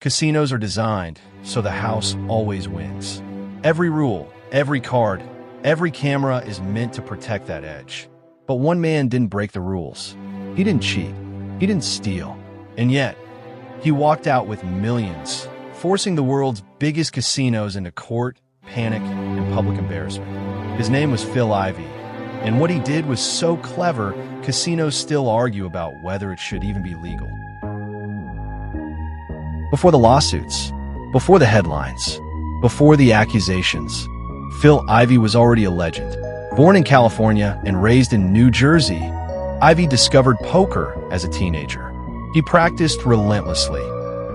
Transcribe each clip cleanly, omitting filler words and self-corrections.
Casinos are designed so the house always wins. Every rule, every card, every camera is meant to protect that edge. But one man didn't break the rules. He didn't cheat. He didn't steal. And yet, he walked out with millions, forcing the world's biggest casinos into court, panic, and public embarrassment. His name was Phil Ivey, and what he did was so clever, casinos still argue about whether it should even be legal. Before the lawsuits, before the headlines, before the accusations, Phil Ivey was already a legend. Born in California and raised in New Jersey, Ivey discovered poker as a teenager. He practiced relentlessly,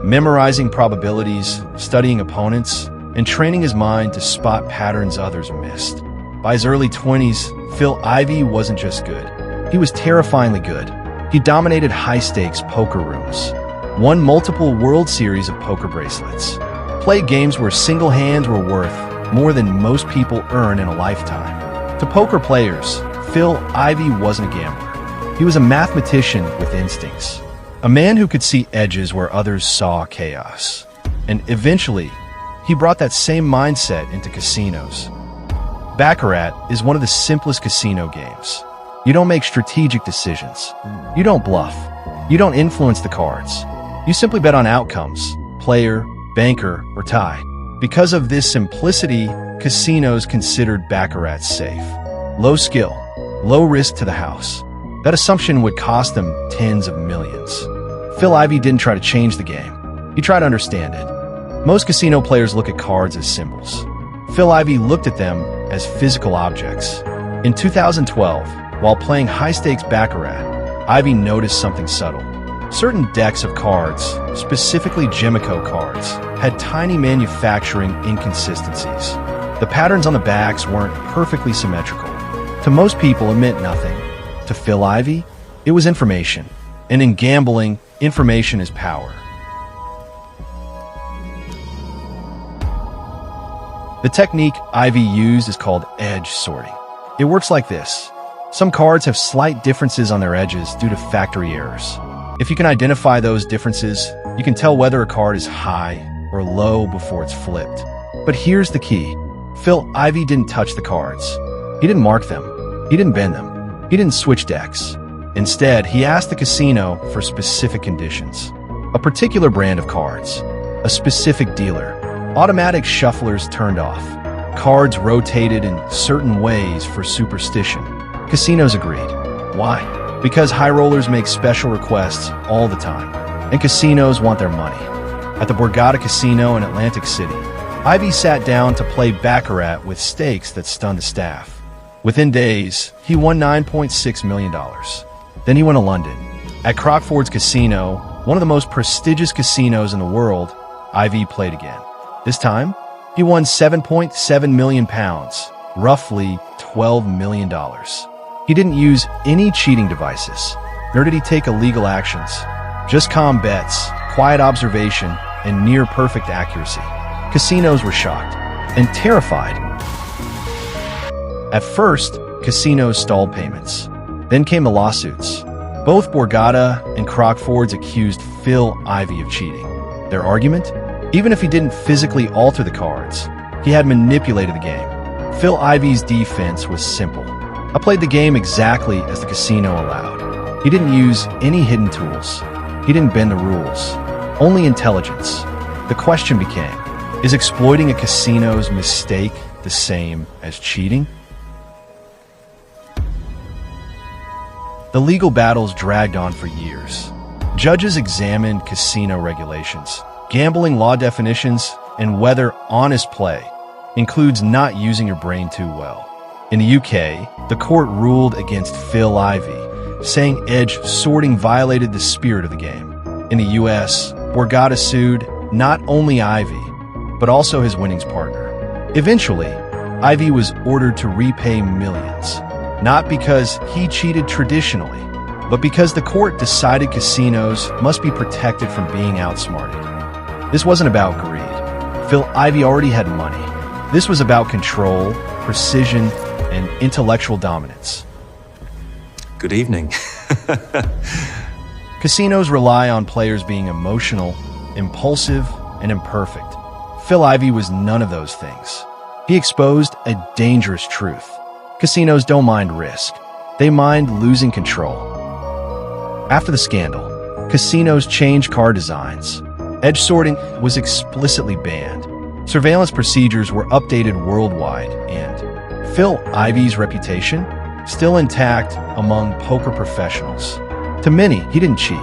memorizing probabilities, studying opponents, and training his mind to spot patterns others missed. By his early 20s, Phil Ivey wasn't just good. He was terrifyingly good. He dominated high-stakes poker rooms, won multiple World Series of poker bracelets, played games where single hands were worth more than most people earn in a lifetime. To poker players, Phil Ivey wasn't a gambler. He was a mathematician with instincts, a man who could see edges where others saw chaos. And eventually, he brought that same mindset into casinos. Baccarat is one of the simplest casino games. You don't make strategic decisions. You don't bluff. You don't influence the cards. You simply bet on outcomes, player, banker, or tie. Because of this simplicity, casinos considered baccarat safe. Low skill, low risk to the house. That assumption would cost them tens of millions. Phil Ivey didn't try to change the game. He tried to understand it. Most casino players look at cards as symbols. Phil Ivey looked at them as physical objects. In 2012, while playing high-stakes baccarat, Ivey noticed something subtle. Certain decks of cards, specifically Jimico cards, had tiny manufacturing inconsistencies. The patterns on the backs weren't perfectly symmetrical. To most people, it meant nothing. To Phil Ivey, it was information. And in gambling, information is power. The technique Ivey used is called edge sorting. It works like this. Some cards have slight differences on their edges due to factory errors. If you can identify those differences, you can tell whether a card is high or low before it's flipped. But here's the key. Phil Ivey didn't touch the cards. He didn't mark them. He didn't bend them. He didn't switch decks. Instead, he asked the casino for specific conditions. A particular brand of cards. A specific dealer. Automatic shufflers turned off. Cards rotated in certain ways for superstition. Casinos agreed. Why? Because high rollers make special requests all the time, and casinos want their money. At the Borgata Casino in Atlantic City, Ivey sat down to play baccarat with stakes that stunned the staff. Within days, he won $9.6 million. Then he went to London. At Crockford's Casino, one of the most prestigious casinos in the world, Ivey played again. This time, he won £7.7 million, roughly $12 million. He didn't use any cheating devices, nor did he take illegal actions. Just calm bets, quiet observation, and near-perfect accuracy. Casinos were shocked and terrified. At first, casinos stalled payments. Then came the lawsuits. Both Borgata and Crockford's accused Phil Ivey of cheating. Their argument? Even if he didn't physically alter the cards, he had manipulated the game. Phil Ivey's defense was simple. I played the game exactly as the casino allowed. He didn't use any hidden tools. He didn't bend the rules. Only intelligence. The question became, is exploiting a casino's mistake the same as cheating? The legal battles dragged on for years. Judges examined casino regulations, gambling law definitions, and whether honest play includes not using your brain too well. In the UK, the court ruled against Phil Ivey, saying edge sorting violated the spirit of the game. In the US, Borgata sued not only Ivey, but also his winnings partner. Eventually, Ivey was ordered to repay millions, not because he cheated traditionally, but because the court decided casinos must be protected from being outsmarted. This wasn't about greed. Phil Ivey already had money. This was about control, precision, and intellectual dominance. Good evening. Casinos rely on players being emotional, impulsive, and imperfect. Phil Ivey was none of those things. He exposed a dangerous truth. Casinos don't mind risk. They mind losing control. After the scandal, casinos changed car designs. Edge sorting was explicitly banned. Surveillance procedures were updated worldwide, and Phil Ivey's reputation still intact among poker professionals. To many, he didn't cheat.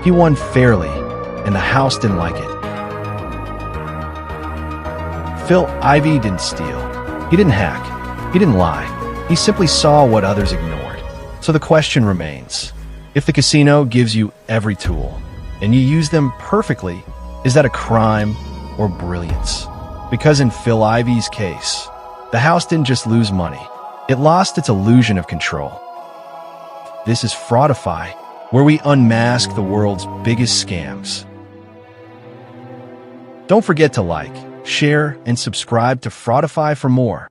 He won fairly, and the house didn't like it. Phil Ivey didn't steal. He didn't hack. He didn't lie. He simply saw what others ignored. So the question remains, if the casino gives you every tool, and you use them perfectly, is that a crime or brilliance? Because in Phil Ivey's case, the house didn't just lose money. It lost its illusion of control. This is Fraudify, where we unmask the world's biggest scams. Don't forget to like, share, and subscribe to Fraudify for more.